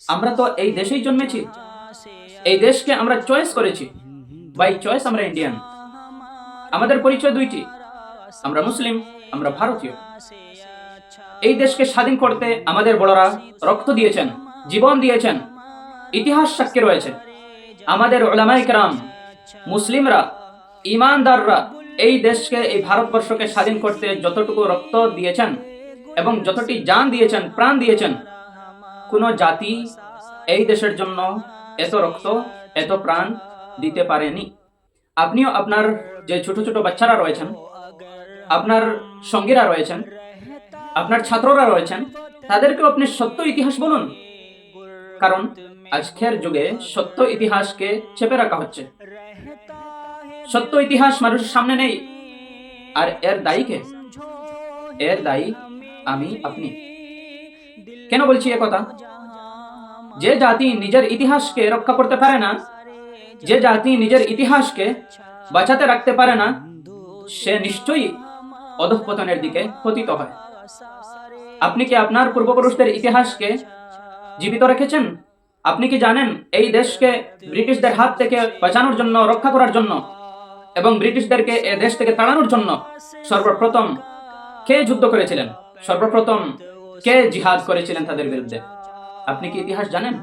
আমরা তো এই দেশেই জন্মেছি, এই দেশকে আমরা চয়েস করেছি, বাই চয়েস আমরা ইন্ডিয়ান। আমাদের পরিচয় দুইটি, আমরা মুসলিম, আমরা ভারতীয়। এই দেশকে স্বাধীন করতে আমাদের বড়রা রক্ত দিয়েছেন, জীবন দিয়েছেন, ইতিহাস সাক্ষী রয়েছে। আমাদের উলামায়ে কেরাম, মুসলিমরা, ইমানদাররা এই দেশকে, এই ভারতবর্ষকে স্বাধীন করতে যতটুকু রক্ত দিয়েছেন এবং যতটি জান দিয়েছেন, প্রাণ দিয়েছেন, কোন জাতি এই দেশের জন্য এত রক্ত, এত প্রাণ দিতে পারেনি। আপনিও আপনার যে ছোট ছোট বাচ্চারা রয়েছেন, আপনার সঙ্গীরা রয়েছেন, আপনার ছাত্ররা রয়েছেন, তাদেরকেও আপনি সত্য ইতিহাস বলুন। কারণ আজকের যুগে সত্য ইতিহাসকে চেপে রাখা হচ্ছে। সত্য ইতিহাস মানুষের সামনে নেই। আর এর দায়ী কে? এর দায়ী আমি, আপনি। কেন বলছি এ কথা? যে জাতি নিজের ইতিহাসকে রক্ষা করতে পারে না, যে জাতি নিজের ইতিহাসকে বাঁচাতে রাখতে পারে না, সে নিশ্চয়ই অধঃপতনের দিকে পতিত হয়। আপনি কি আপনার পূর্বপুরুষদের ইতিহাসকে জীবিত রেখেছেন? আপনি কি জানেন এই দেশকে ব্রিটিশদের হাত থেকে বাঁচানোর জন্য, রক্ষা করার জন্য এবং ব্রিটিশদেরকে এ দেশ থেকে তাড়ানোর জন্য সর্বপ্রথম কে যুদ্ধ করেছিলেন? সর্বপ্রথম কে জিহাদ করেছিলেন তাদের বিরুদ্ধে? আপনি কি ইতিহাস জানেন?